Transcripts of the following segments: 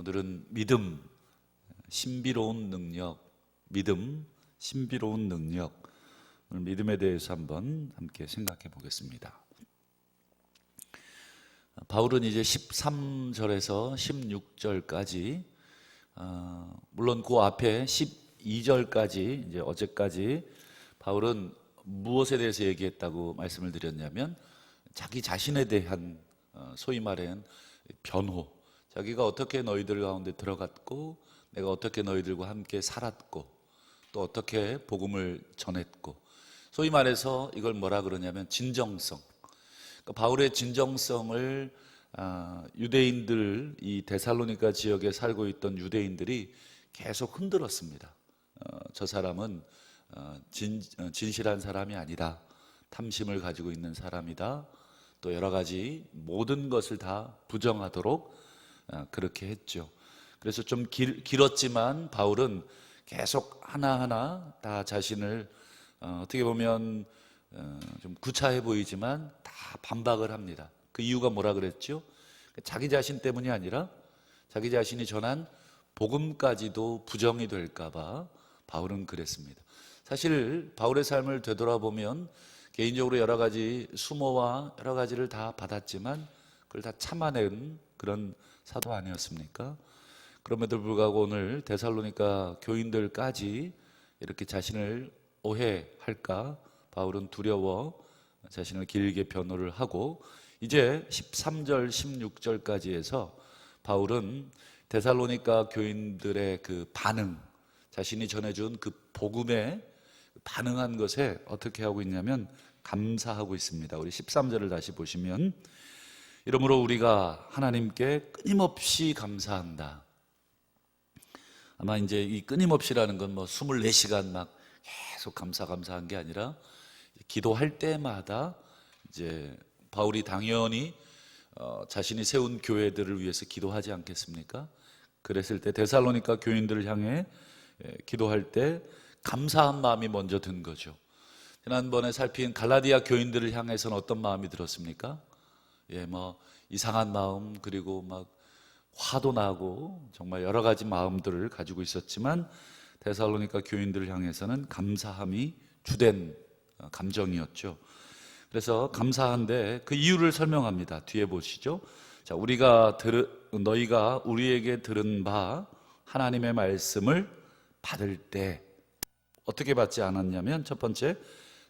오늘은 믿음, 신비로운 능력, 믿음, 신비로운 능력. 오늘 믿음에 대해서 한번 함께 생각해 보겠습니다. 바울은 이제 13절에서 16절까지, 물론 그 앞에 12절까지, 이제 어제까지 바울은 무엇에 대해서 얘기했다고 말씀을 드렸냐면, 자기 자신에 대한 소위 말하는 변호, 자기가 어떻게 너희들 가운데 들어갔고, 내가 어떻게 너희들과 함께 살았고, 또 어떻게 복음을 전했고, 소위 말해서 이걸 뭐라 그러냐면 진정성. 그러니까 바울의 진정성을 유대인들, 이 데살로니가 지역에 살고 있던 유대인들이 계속 흔들었습니다. 저 사람은 진실한 사람이 아니다, 탐심을 가지고 있는 사람이다, 또 여러 가지 모든 것을 다 부정하도록 그렇게 했죠. 그래서 좀 길었지만 바울은 계속 하나하나 다 자신을 어떻게 보면 좀 구차해 보이지만 다 반박을 합니다. 그 이유가 뭐라 그랬죠? 자기 자신 때문이 아니라 자기 자신이 전한 복음까지도 부정이 될까봐 바울은 그랬습니다. 사실 바울의 삶을 되돌아보면 개인적으로 여러 가지 수모와 여러 가지를 다 받았지만 그걸 다 참아낸 그런 사도 아니었습니까? 그럼에도 불구하고 오늘 데살로니가 교인들까지 이렇게 자신을 오해할까 바울은 두려워 자신을 길게 변호를 하고, 이제 13절 16절까지 해서 바울은 데살로니가 교인들의 그 반응, 자신이 전해준 그 복음에 반응한 것에 어떻게 하고 있냐면 감사하고 있습니다. 우리 13절을 다시 보시면, 이러므로 우리가 하나님께 끊임없이 감사한다. 아마 이제 이 끊임없이라는 건 뭐 24시간 막 계속 감사한 게 아니라 기도할 때마다 이제 바울이 당연히 자신이 세운 교회들을 위해서 기도하지 않겠습니까? 그랬을 때 데살로니가 교인들을 향해 기도할 때 감사한 마음이 먼저 든 거죠. 지난번에 살핀 갈라디아 교인들을 향해서는 어떤 마음이 들었습니까? 뭐 이상한 마음, 그리고 막 화도 나고 정말 여러 가지 마음들을 가지고 있었지만 데살로니가 교인들을 향해서는 감사함이 주된 감정이었죠. 그래서 감사한데 그 이유를 설명합니다. 뒤에 보시죠. 자, 너희가 우리에게 들은 바 하나님의 말씀을 받을 때 어떻게 받지 않았냐면, 첫 번째,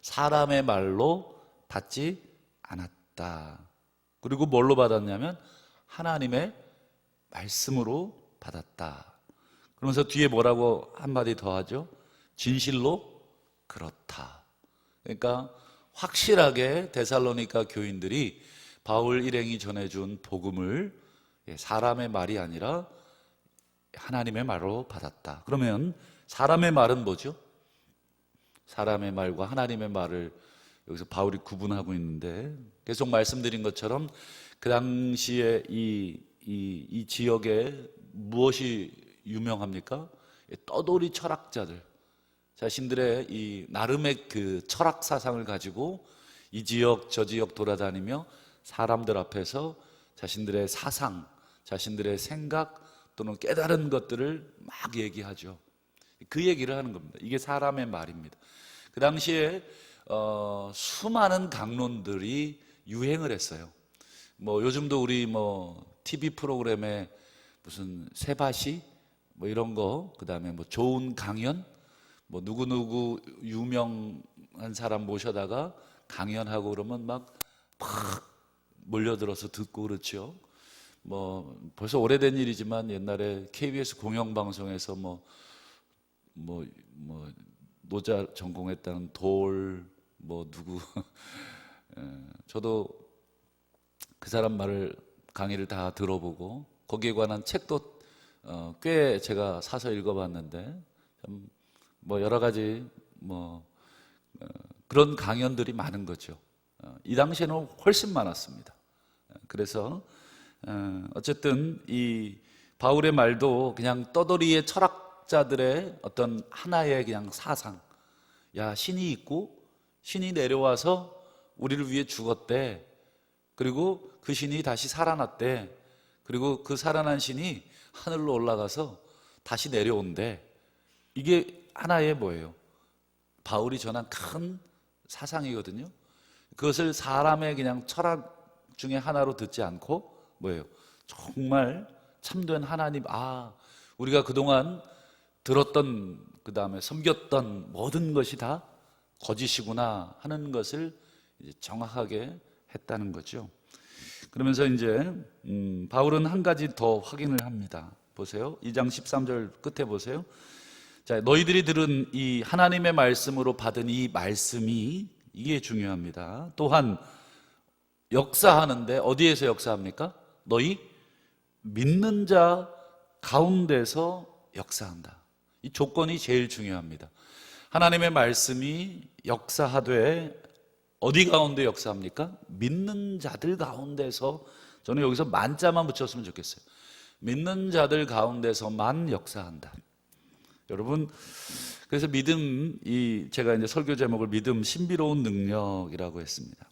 사람의 말로 받지 않았다. 그리고 뭘로 받았냐면 하나님의 말씀으로 받았다. 그러면서 뒤에 뭐라고 한마디 더 하죠? 진실로 그렇다. 그러니까 확실하게 데살로니가 교인들이 바울 일행이 전해준 복음을 사람의 말이 아니라 하나님의 말로 받았다. 그러면 사람의 말은 뭐죠? 사람의 말과 하나님의 말을 여기서 바울이 구분하고 있는데, 계속 말씀드린 것처럼 그 당시에 이 지역에 무엇이 유명합니까? 떠돌이 철학자들, 자신들의 이 나름의 그 철학 사상을 가지고 이 지역 저 지역 돌아다니며 사람들 앞에서 자신들의 사상, 자신들의 생각 또는 깨달은 것들을 막 얘기하죠. 그 얘기를 하는 겁니다. 이게 사람의 말입니다. 그 당시에 수많은 강론들이 유행을 했어요. 뭐 요즘도 우리 뭐 TV 프로그램에 무슨 세바시 뭐 이런 거, 그다음에 뭐 좋은 강연, 뭐 누구누구 유명한 사람 모셔다가 강연하고 그러면 막 몰려들어서 듣고 그렇죠. 뭐 벌써 오래된 일이지만 옛날에 KBS 공영방송에서 뭐 노자 전공했다는 뭐 누구 저도 그 사람 말을 강의를 다 들어보고 거기에 관한 책도 꽤 제가 사서 읽어봤는데, 뭐 여러 가지 그런 강연들이 많은 거죠. 이 당시에는 훨씬 많았습니다. 그래서 어쨌든 이 바울의 말도 그냥 떠돌이의 철학자들의 어떤 하나의 그냥 사상, 야, 신이 있고 신이 내려와서 우리를 위해 죽었대, 그리고 그 신이 다시 살아났대, 그리고 그 살아난 신이 하늘로 올라가서 다시 내려온대. 이게 하나의 뭐예요? 바울이 전한 큰 사상이거든요. 그것을 사람의 그냥 철학 중에 하나로 듣지 않고 뭐예요? 정말 참된 하나님, 우리가 그동안 들었던, 그 다음에 섬겼던 모든 것이 다 거짓이구나 하는 것을 이제 정확하게 했다는 거죠. 그러면서 이제 바울은 한 가지 더 확인을 합니다. 보세요. 2장 13절 끝에 보세요. 자, 너희들이 들은 이 하나님의 말씀으로 받은 이 말씀이, 이게 중요합니다. 또한 역사하는데 어디에서 역사합니까? 너희 믿는 자 가운데서 역사한다. 이 조건이 제일 중요합니다. 하나님의 말씀이 역사하되 어디 가운데 역사합니까? 믿는 자들 가운데서. 저는 여기서 만자만 붙였으면 좋겠어요. 믿는 자들 가운데서만 역사한다. 여러분, 그래서 믿음, 제가 이제 설교 제목을 믿음 신비로운 능력이라고 했습니다.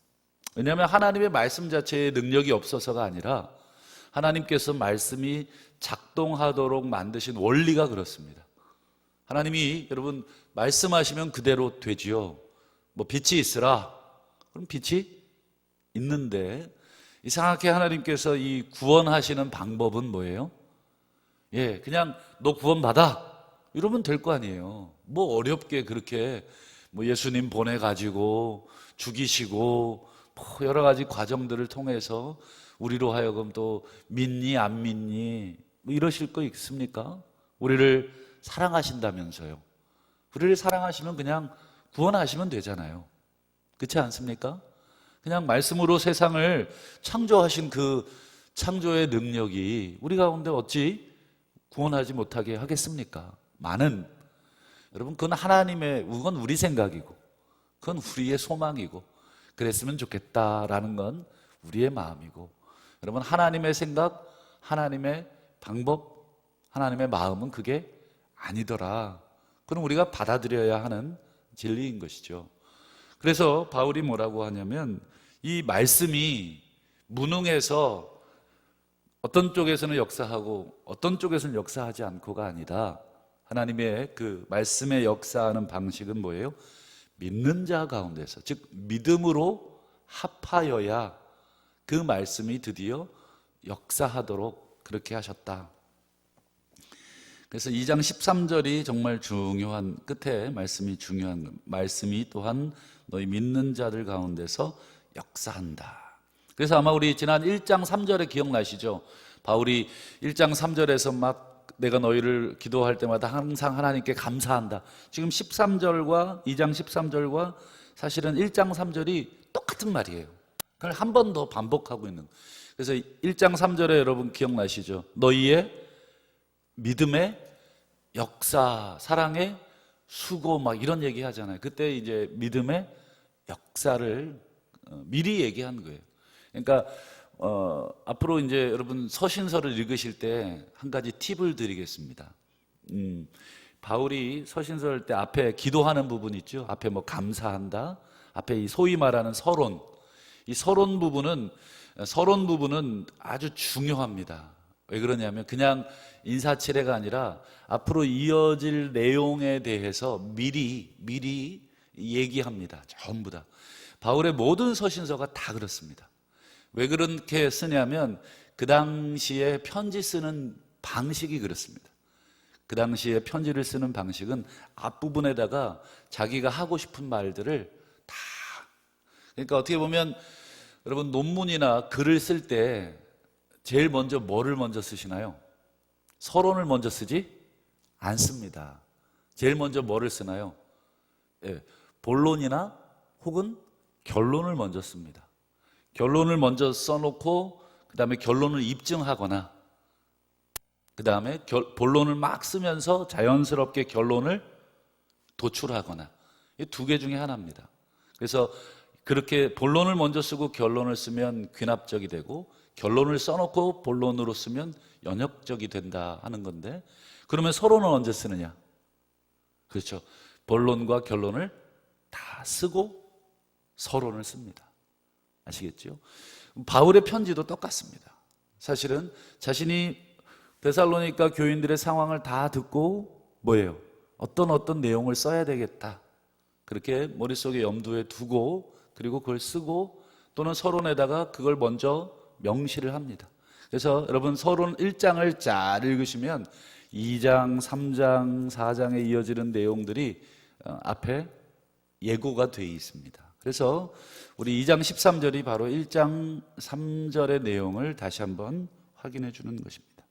왜냐하면 하나님의 말씀 자체에 능력이 없어서가 아니라 하나님께서 말씀이 작동하도록 만드신 원리가 그렇습니다. 하나님이 여러분 말씀하시면 그대로 되지요. 뭐 빛이 있으라, 그럼 빛이 있는데, 이상하게 하나님께서 이 구원하시는 방법은 뭐예요? 그냥 너 구원받아 이러면 될 거 아니에요. 뭐 어렵게 그렇게 뭐 예수님 보내가지고 죽이시고 뭐 여러 가지 과정들을 통해서 우리로 하여금 또 믿니 안 믿니 뭐 이러실 거 있습니까? 우리를 사랑하신다면서요. 우리를 사랑하시면 그냥 구원하시면 되잖아요. 그렇지 않습니까? 그냥 말씀으로 세상을 창조하신 그 창조의 능력이 우리 가운데 어찌 구원하지 못하게 하겠습니까? 여러분, 그건 하나님의, 그건 우리 생각이고 그건 우리의 소망이고 그랬으면 좋겠다라는 건 우리의 마음이고, 여러분, 하나님의 생각, 하나님의 방법, 하나님의 마음은 그게 아니더라. 그럼 우리가 받아들여야 하는 진리인 것이죠. 그래서 바울이 뭐라고 하냐면, 이 말씀이 무능해서 어떤 쪽에서는 역사하고 어떤 쪽에서는 역사하지 않고가 아니라, 하나님의 그 말씀의 역사하는 방식은 뭐예요? 믿는 자 가운데서, 즉 믿음으로 합하여야 그 말씀이 드디어 역사하도록 그렇게 하셨다. 그래서 2장 13절이 정말 중요한, 끝에 말씀이 중요한, 말씀이 또한 너희 믿는 자들 가운데서 역사한다. 그래서 아마 우리 지난 1장 3절에 기억나시죠? 바울이 1장 3절에서 막 내가 너희를 기도할 때마다 항상 하나님께 감사한다. 지금 13절과 2장 13절과 사실은 1장 3절이 똑같은 말이에요. 그걸 한 번 더 반복하고 있는. 그래서 1장 3절에 여러분 기억나시죠? 너희의 믿음의 역사, 사랑의 수고 막 이런 얘기 하잖아요. 그때 이제 믿음의 역사를 미리 얘기한 거예요. 그러니까 앞으로 이제 여러분 서신서를 읽으실 때 한 가지 팁을 드리겠습니다. 바울이 서신서를 때 앞에 기도하는 부분 있죠. 앞에 뭐 감사한다. 앞에 이 소위 말하는 서론. 이 서론 부분은 아주 중요합니다. 왜 그러냐면 그냥 인사치레가 아니라 앞으로 이어질 내용에 대해서 미리 얘기합니다. 전부 다. 바울의 모든 서신서가 다 그렇습니다. 왜 그렇게 쓰냐면 그 당시에 편지 쓰는 방식이 그렇습니다. 그 당시에 편지를 쓰는 방식은 앞부분에다가 자기가 하고 싶은 말들을 다, 그러니까 어떻게 보면 여러분 논문이나 글을 쓸 때 제일 먼저 뭐를 먼저 쓰시나요? 서론을 먼저 쓰지 않습니다. 제일 먼저 뭐를 쓰나요? 본론이나 혹은 결론을 먼저 씁니다. 결론을 먼저 써놓고 그 다음에 결론을 입증하거나 그 다음에 본론을 막 쓰면서 자연스럽게 결론을 도출하거나, 이 두 개 중에 하나입니다. 그래서 그렇게 본론을 먼저 쓰고 결론을 쓰면 귀납적이 되고, 결론을 써놓고 본론으로 쓰면 연역적이 된다 하는 건데, 그러면 서론은 언제 쓰느냐? 그렇죠. 본론과 결론을 다 쓰고 서론을 씁니다. 아시겠죠? 바울의 편지도 똑같습니다. 사실은 자신이 데살로니가 교인들의 상황을 다 듣고 뭐예요? 어떤 내용을 써야 되겠다, 그렇게 머릿속에 염두에 두고 그리고 그걸 쓰고 또는 서론에다가 그걸 먼저 명시를 합니다. 그래서 여러분 서론 1장을 잘 읽으시면 2장, 3장, 4장에 이어지는 내용들이 앞에 예고가 되어 있습니다. 그래서 우리 2장 13절이 바로 1장 3절의 내용을 다시 한번 확인해 주는 것입니다.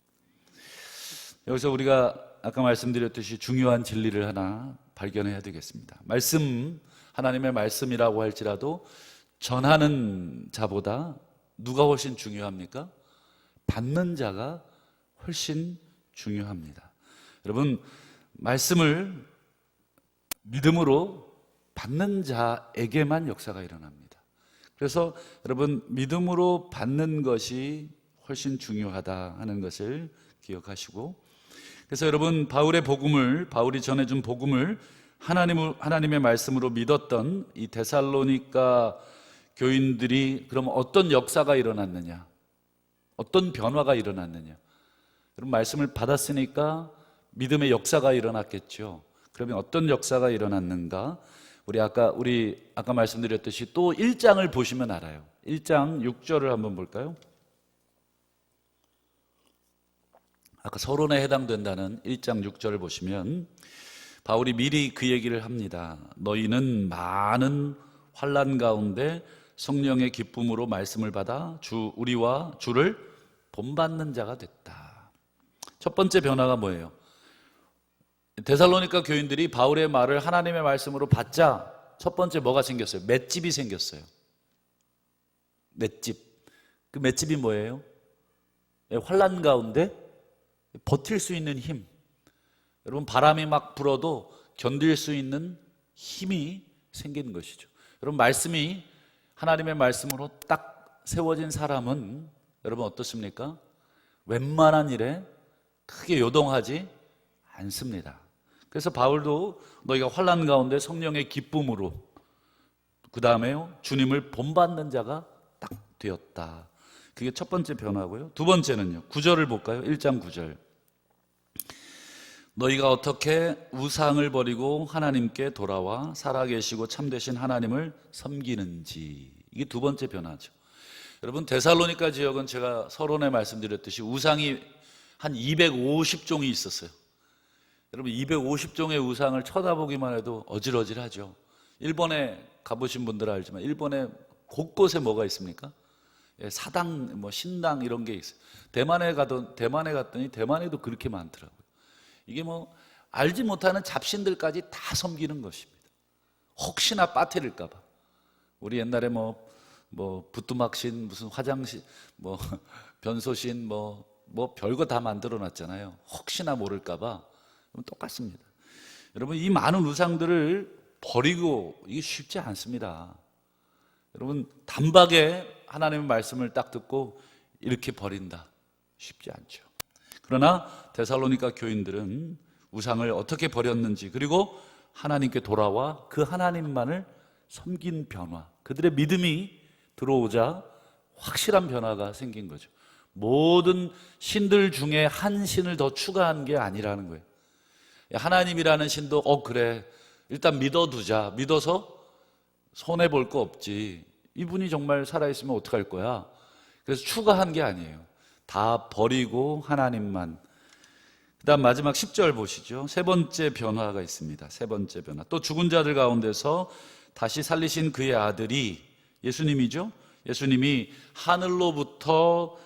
여기서 우리가 아까 말씀드렸듯이 중요한 진리를 하나 발견해야 되겠습니다. 말씀, 하나님의 말씀이라고 할지라도 전하는 자보다 누가 훨씬 중요합니까? 받는 자가 훨씬 중요합니다. 여러분, 말씀을 믿음으로 받는 자에게만 역사가 일어납니다. 그래서 여러분, 믿음으로 받는 것이 훨씬 중요하다 하는 것을 기억하시고, 그래서 여러분, 바울이 전해준 복음을 하나님의 말씀으로 믿었던 이 데살로니가 교인들이 그럼 어떤 역사가 일어났느냐, 어떤 변화가 일어났느냐. 여러분, 말씀을 받았으니까 믿음의 역사가 일어났겠죠. 그러면 어떤 역사가 일어났는가? 우리 아까 말씀드렸듯이 또 1장을 보시면 알아요. 1장 6절을 한번 볼까요? 아까 서론에 해당된다는 1장 6절을 보시면 바울이 미리 그 얘기를 합니다. 너희는 많은 환난 가운데 성령의 기쁨으로 말씀을 받아 우리와 주를 본받는 자가 됐다. 첫 번째 변화가 뭐예요? 데살로니가 교인들이 바울의 말을 하나님의 말씀으로 받자 첫 번째 뭐가 생겼어요? 맷집이 생겼어요. 맷집. 그 맷집이 뭐예요? 환난 가운데 버틸 수 있는 힘. 여러분, 바람이 막 불어도 견딜 수 있는 힘이 생기는 것이죠. 여러분, 말씀이 하나님의 말씀으로 딱 세워진 사람은 여러분 어떻습니까? 웬만한 일에 크게 요동하지 않습니다. 그래서 바울도 너희가 환난 가운데 성령의 기쁨으로, 그 다음에요, 주님을 본받는 자가 딱 되었다. 그게 첫 번째 변화고요. 두 번째는요, 9절을 볼까요? 1장 9절. 너희가 어떻게 우상을 버리고 하나님께 돌아와 살아계시고 참되신 하나님을 섬기는지. 이게 두 번째 변화죠. 여러분, 데살로니가 지역은 제가 서론에 말씀드렸듯이 우상이 한 250종이 있었어요. 여러분, 250종의 우상을 쳐다보기만 해도 어질어질하죠. 일본에 가보신 분들은 알지만 일본에 곳곳에 뭐가 있습니까? 사당, 신당 이런 게 있어요. 대만에 갔더니 대만에도 그렇게 많더라고요. 이게 알지 못하는 잡신들까지 다 섬기는 것입니다. 혹시나 빠뜨릴까 봐. 우리 옛날에 부뚜막신, 무슨 화장신, 변소신, 별거 다 만들어 놨잖아요. 혹시나 모를까 봐. 똑같습니다. 여러분, 이 많은 우상들을 버리고 이게 쉽지 않습니다. 여러분, 단박에 하나님의 말씀을 딱 듣고 이렇게 버린다, 쉽지 않죠. 그러나 데살로니가 교인들은 우상을 어떻게 버렸는지, 그리고 하나님께 돌아와 그 하나님만을 섬긴 변화, 그들의 믿음이 들어오자 확실한 변화가 생긴 거죠. 모든 신들 중에 한 신을 더 추가한 게 아니라는 거예요. 하나님이라는 신도 그래, 일단 믿어두자. 믿어서 손해볼 거 없지. 이분이 정말 살아있으면 어떡할 거야. 그래서 추가한 게 아니에요. 다 버리고 하나님만. 그 다음 마지막 10절 보시죠. 세 번째 변화가 있습니다. 세 번째 변화. 또 죽은 자들 가운데서 다시 살리신 그의 아들이, 예수님이죠. 예수님이 하늘로부터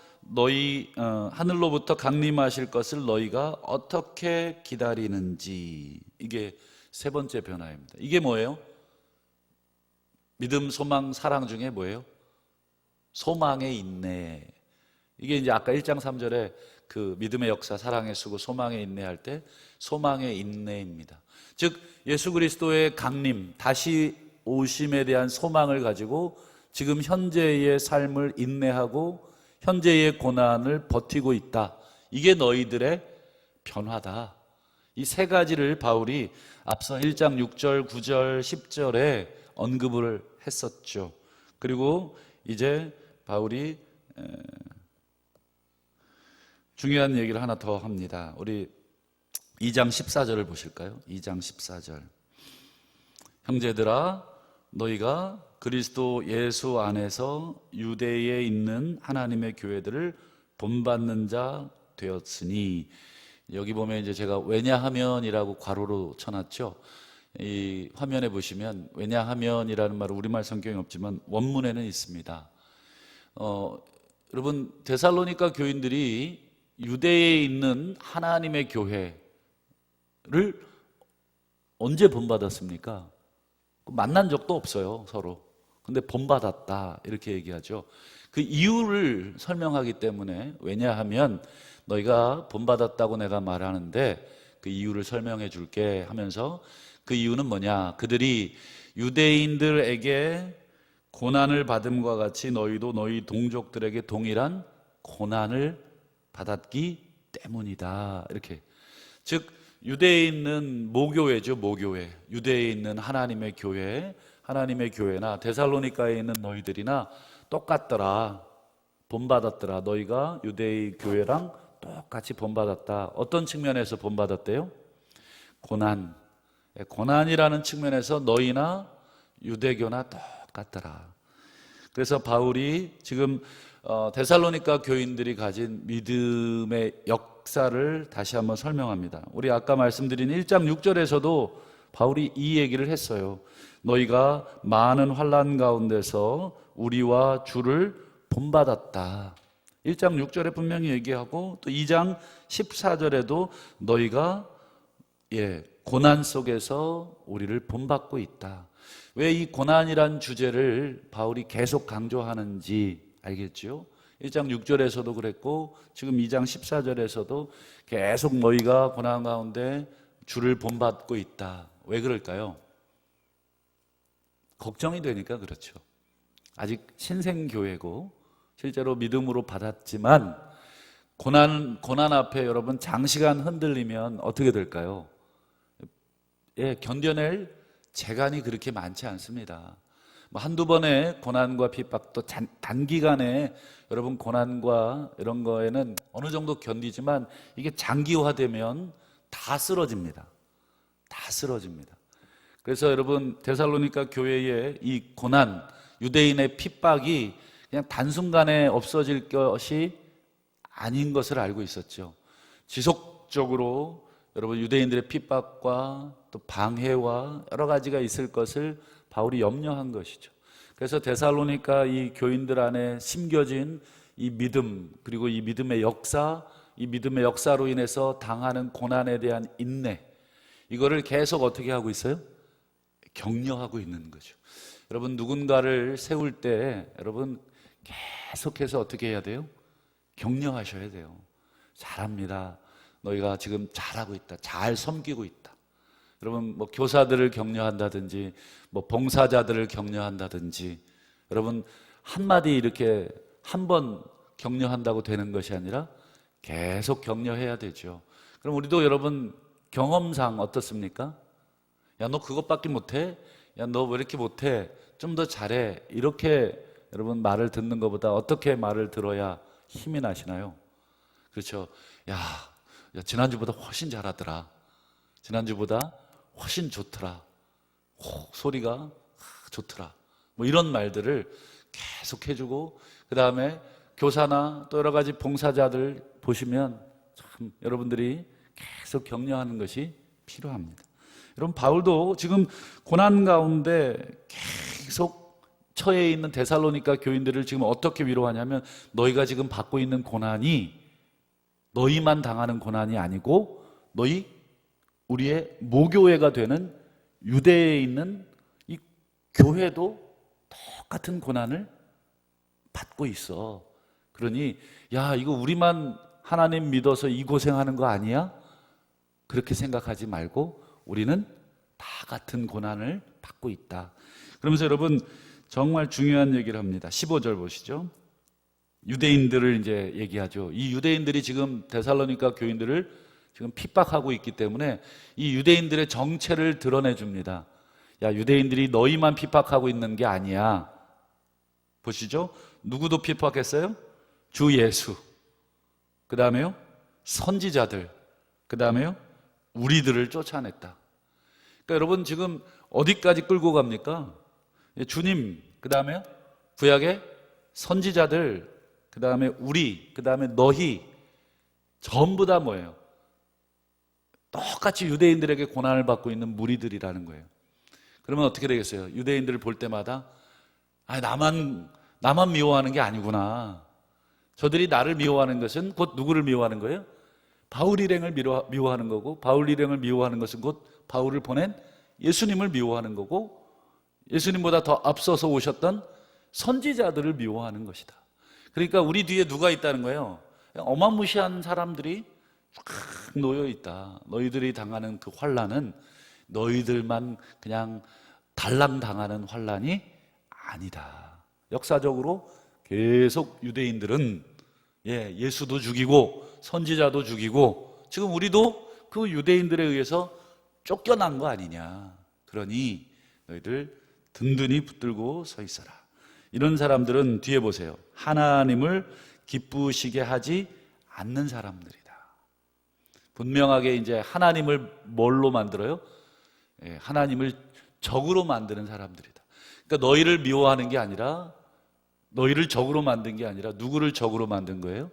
강림하실 것을 너희가 어떻게 기다리는지. 이게 세 번째 변화입니다. 이게 뭐예요? 믿음, 소망, 사랑 중에 뭐예요? 소망의 인내. 이게 이제 아까 1장 3절에 그 믿음의 역사, 사랑의 수고, 소망의 인내할 때 소망의 인내입니다. 즉 예수 그리스도의 강림, 다시 오심에 대한 소망을 가지고 지금 현재의 삶을 인내하고 현재의 고난을 버티고 있다. 이게 너희들의 변화다. 이 세 가지를 바울이 앞서 1장 6절, 9절, 10절에 언급을 했었죠. 그리고 이제 바울이 중요한 얘기를 하나 더 합니다. 우리 2장 14절을 보실까요? 2장 14절. 형제들아 너희가 그리스도 예수 안에서 유대에 있는 하나님의 교회들을 본받는 자 되었으니, 여기 보면 이제 제가 왜냐하면이라고 괄호로 쳐놨죠. 이 화면에 보시면 왜냐하면이라는 말은 우리말 성경에 없지만 원문에는 있습니다. 여러분 데살로니가 교인들이 유대에 있는 하나님의 교회를 언제 본받았습니까? 만난 적도 없어요, 서로. 근데 본받았다 이렇게 얘기하죠. 그 이유를 설명하기 때문에, 왜냐하면 너희가 본받았다고 내가 말하는데 그 이유를 설명해 줄게 하면서, 그 이유는 뭐냐? 그들이 유대인들에게 고난을 받음과 같이 너희도 너희 동족들에게 동일한 고난을 받았기 때문이다. 이렇게. 즉 유대에 있는 모교회죠, 모교회. 유대에 있는 하나님의 교회, 하나님의 교회나 데살로니가에 있는 너희들이나 똑같더라. 본받았더라. 너희가 유대의 교회랑 똑같이 본받았다. 어떤 측면에서 본받았대요? 고난. 고난이라는 측면에서 너희나 유대교나 똑같더라. 그래서 바울이 지금 데살로니가 교인들이 가진 믿음의 역사를 다시 한번 설명합니다. 우리 아까 말씀드린 1장 6절에서도 바울이 이 얘기를 했어요. 너희가 많은 환난 가운데서 우리와 주를 본받았다. 1장 6절에 분명히 얘기하고, 또 2장 14절에도 너희가 고난 속에서 우리를 본받고 있다. 왜 이 고난이란 주제를 바울이 계속 강조하는지 알겠죠? 1장 6절에서도 그랬고 지금 2장 14절에서도 계속 너희가 고난 가운데 주를 본받고 있다. 왜 그럴까요? 걱정이 되니까 그렇죠. 아직 신생교회고 실제로 믿음으로 받았지만 고난 앞에 여러분 장시간 흔들리면 어떻게 될까요? 견뎌낼 재간이 그렇게 많지 않습니다. 한두 번의 고난과 핍박도 단기간에 여러분 고난과 이런 거에는 어느 정도 견디지만 이게 장기화되면 다 쓰러집니다. 다 쓰러집니다. 그래서 여러분 데살로니가 교회의 이 고난, 유대인의 핍박이 그냥 단순간에 없어질 것이 아닌 것을 알고 있었죠. 지속적으로 여러분 유대인들의 핍박과 또 방해와 여러 가지가 있을 것을 바울이 염려한 것이죠. 그래서 데살로니가 이 교인들 안에 심겨진 이 믿음, 그리고 이 믿음의 역사, 이 믿음의 역사로 인해서 당하는 고난에 대한 인내, 이거를 계속 어떻게 하고 있어요? 격려하고 있는 거죠. 여러분 누군가를 세울 때 여러분 계속해서 어떻게 해야 돼요? 격려하셔야 돼요. 잘합니다. 너희가 지금 잘하고 있다. 잘 섬기고 있다. 여러분 교사들을 격려한다든지 봉사자들을 격려한다든지, 여러분 한마디 이렇게 한 번 격려한다고 되는 것이 아니라 계속 격려해야 되죠. 그럼 우리도 여러분 경험상 어떻습니까? 야, 너 그것밖에 못해? 야, 너 왜 이렇게 못해? 좀 더 잘해. 이렇게 여러분 말을 듣는 것보다 어떻게 말을 들어야 힘이 나시나요? 그렇죠. 야, 지난주보다 훨씬 잘하더라. 지난주보다 훨씬 좋더라. 소리가 좋더라. 이런 말들을 계속 해주고, 그 다음에 교사나 또 여러 가지 봉사자들 보시면 참 여러분들이 계속 격려하는 것이 필요합니다. 여러분 바울도 지금 고난 가운데 계속 처해 있는 데살로니가 교인들을 지금 어떻게 위로하냐면, 너희가 지금 받고 있는 고난이 너희만 당하는 고난이 아니고 우리의 모교회가 되는 유대에 있는 이 교회도 똑같은 고난을 받고 있어. 그러니 야, 이거 우리만 하나님 믿어서 이 고생하는 거 아니야? 그렇게 생각하지 말고 우리는 다 같은 고난을 받고 있다. 그러면서 여러분 정말 중요한 얘기를 합니다. 15절 보시죠. 유대인들을 이제 얘기하죠. 이 유대인들이 지금 데살로니가 교인들을 지금 핍박하고 있기 때문에 이 유대인들의 정체를 드러내 줍니다. 야, 유대인들이 너희만 핍박하고 있는 게 아니야. 보시죠. 누구도 핍박했어요? 주 예수. 그 다음에요? 선지자들, 그 다음에요 우리들을 쫓아냈다. 그러니까 여러분 지금 어디까지 끌고 갑니까? 주님, 그 다음에요 구약의 선지자들, 그 다음에 우리, 그 다음에 너희, 전부 다 뭐예요? 똑같이 유대인들에게 고난을 받고 있는 무리들이라는 거예요. 그러면 어떻게 되겠어요? 유대인들을 볼 때마다 나만 미워하는 게 아니구나. 저들이 나를 미워하는 것은 곧 누구를 미워하는 거예요? 바울 일행을 미워하는 거고, 바울 일행을 미워하는 것은 곧 바울을 보낸 예수님을 미워하는 거고, 예수님보다 더 앞서서 오셨던 선지자들을 미워하는 것이다. 그러니까 우리 뒤에 누가 있다는 거예요? 어마무시한 사람들이 쫙 놓여 있다. 너희들이 당하는 그 환난은 너희들만 그냥 달랑당하는 환난이 아니다. 역사적으로 계속 유대인들은 예수도 죽이고 선지자도 죽이고, 지금 우리도 그 유대인들에 의해서 쫓겨난 거 아니냐. 그러니 너희들 든든히 붙들고 서 있어라. 이런 사람들은 뒤에 보세요. 하나님을 기쁘시게 하지 않는 사람들이다. 분명하게 이제 하나님을 뭘로 만들어요? 하나님을 적으로 만드는 사람들이다. 그러니까 너희를 미워하는 게 아니라, 너희를 적으로 만든 게 아니라 누구를 적으로 만든 거예요?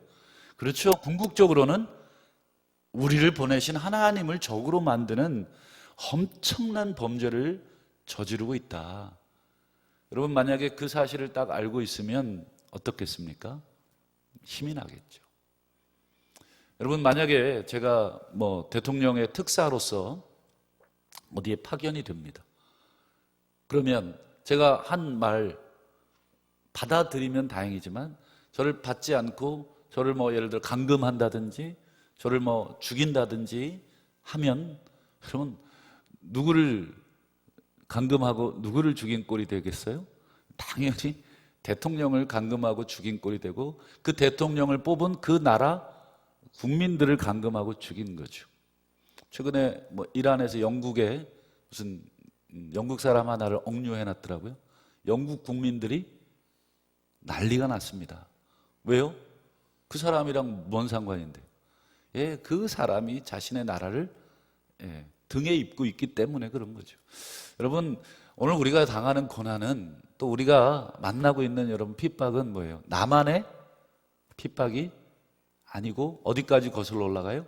그렇죠. 궁극적으로는 우리를 보내신 하나님을 적으로 만드는 엄청난 범죄를 저지르고 있다. 여러분 만약에 그 사실을 딱 알고 있으면 어떻겠습니까? 힘이 나겠죠. 여러분 만약에 제가 대통령의 특사로서 어디에 파견이 됩니다. 그러면 제가 한 말 받아들이면 다행이지만, 저를 받지 않고 저를 예를 들어 감금한다든지 저를 죽인다든지 하면, 여러분 누구를 감금하고 누구를 죽인 꼴이 되겠어요? 당연히 대통령을 감금하고 죽인 꼴이 되고, 그 대통령을 뽑은 그 나라 국민들을 감금하고 죽인 거죠. 최근에 이란에서 영국에 무슨 영국 사람 하나를 억류해 놨더라고요. 영국 국민들이 난리가 났습니다. 왜요? 그 사람이랑 뭔 상관인데? 그 사람이 자신의 나라를 등에 입고 있기 때문에 그런 거죠. 여러분 오늘 우리가 당하는 고난은, 또 우리가 만나고 있는 여러분 핍박은 뭐예요? 나만의 핍박이 아니고 어디까지 거슬러 올라가요?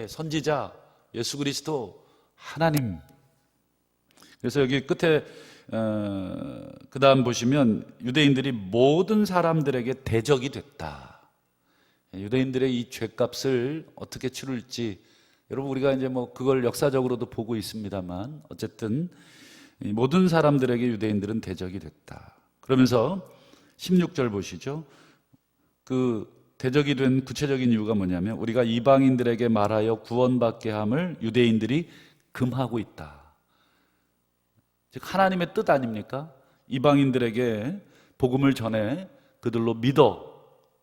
선지자 예수 그리스도 하나님. 그래서 여기 끝에 그 다음 보시면 유대인들이 모든 사람들에게 대적이 됐다. 유대인들의 이 죄값을 어떻게 치룰지, 여러분 우리가 이제 그걸 역사적으로도 보고 있습니다만, 어쨌든 모든 사람들에게 유대인들은 대적이 됐다. 그러면서 16절 보시죠. 그 대적이 된 구체적인 이유가 뭐냐면, 우리가 이방인들에게 말하여 구원받게 함을 유대인들이 금하고 있다. 즉 하나님의 뜻 아닙니까? 이방인들에게 복음을 전해 그들로 믿어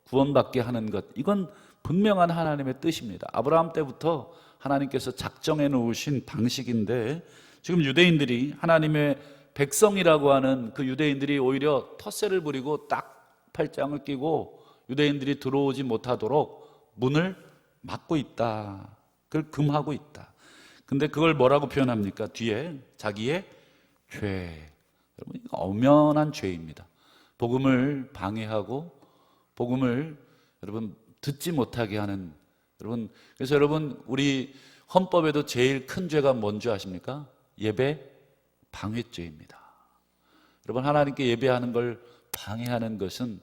구원받게 하는 것, 이건 분명한 하나님의 뜻입니다. 아브라함 때부터 하나님께서 작정해 놓으신 방식인데, 지금 유대인들이, 하나님의 백성이라고 하는 그 유대인들이 오히려 텃세를 부리고 딱 팔짱을 끼고 유대인들이 들어오지 못하도록 문을 막고 있다. 그걸 금하고 있다. 근데 그걸 뭐라고 표현합니까? 뒤에 자기의 죄. 여러분 이거 엄연한 죄입니다. 복음을 방해하고 복음을 여러분 듣지 못하게 하는, 여러분 그래서 여러분 우리 헌법에도 제일 큰 죄가 뭔지 아십니까? 예배 방해죄입니다. 여러분 하나님께 예배하는 걸 방해하는 것은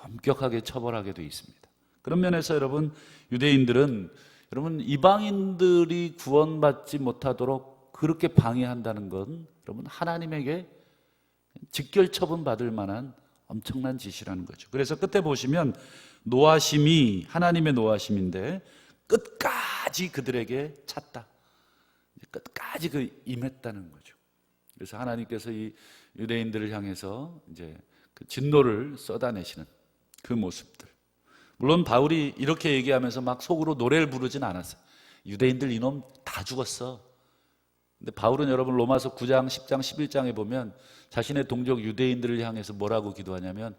엄격하게 처벌하게 되어 있습니다. 그런 면에서 여러분 유대인들은, 여러분 이방인들이 구원받지 못하도록 그렇게 방해한다는 건 여러분 하나님에게 직결 처분 받을 만한 엄청난 짓이라는 거죠. 그래서 끝에 보시면 노하심이 하나님의 노하심인데 끝까지 그들에게 찼다. 끝까지 임했다는 거죠. 그래서 하나님께서 이 유대인들을 향해서 이제 그 진노를 쏟아내시는 그 모습들. 물론 바울이 이렇게 얘기하면서 막 속으로 노래를 부르진 않았어요. 유대인들 이놈 다 죽었어. 근데 바울은 여러분 로마서 9장, 10장, 11장에 보면 자신의 동족 유대인들을 향해서 뭐라고 기도하냐면,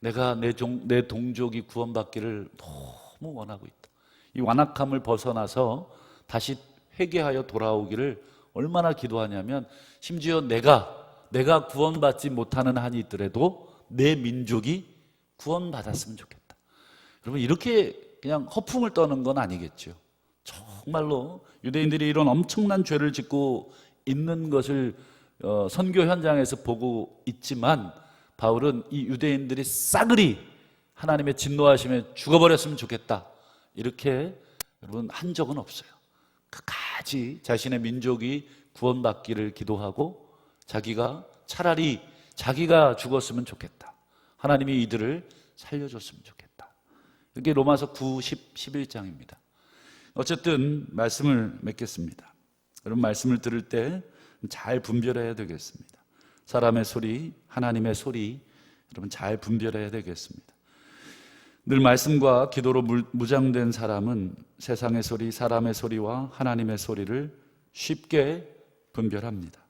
내가 내 동족이 구원받기를 너무 원하고 있다. 이 완악함을 벗어나서 다시 회개하여 돌아오기를 얼마나 기도하냐면, 심지어 내가 구원받지 못하는 한이 있더라도 내 민족이 구원받았으면 좋겠다. 여러분, 이렇게 그냥 허풍을 떠는 건 아니겠죠. 정말로 유대인들이 이런 엄청난 죄를 짓고 있는 것을 선교 현장에서 보고 있지만, 바울은 이 유대인들이 싸그리 하나님의 진노하심에 죽어버렸으면 좋겠다, 이렇게 여러분 한 적은 없어요. 끝까지 자신의 민족이 구원받기를 기도하고, 자기가 차라리 자기가 죽었으면 좋겠다, 하나님이 이들을 살려줬으면 좋겠다. 이게 로마서 9, 10, 11장입니다. 어쨌든 말씀을 맺겠습니다. 여러분, 말씀을 들을 때 잘 분별해야 되겠습니다. 사람의 소리, 하나님의 소리, 여러분 잘 분별해야 되겠습니다. 늘 말씀과 기도로 무장된 사람은 세상의 소리, 사람의 소리와 하나님의 소리를 쉽게 분별합니다.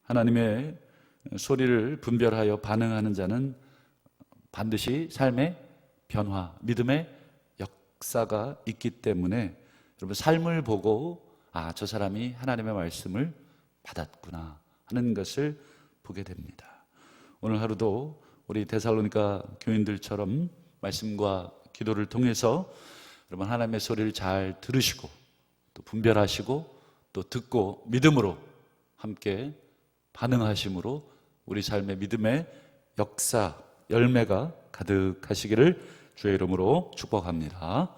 하나님의 소리를 분별하여 반응하는 자는 반드시 삶의 변화, 믿음의 역사가 있기 때문에 여러분, 삶을 보고 저 사람이 하나님의 말씀을 받았구나 하는 것을 보게 됩니다. 오늘 하루도 우리 데살로니가 교인들처럼 말씀과 기도를 통해서 여러분 하나님의 소리를 잘 들으시고, 또 분별하시고, 또 듣고 믿음으로 함께 반응하심으로 우리 삶의 믿음의 역사, 열매가 가득하시기를 주의 이름으로 축복합니다.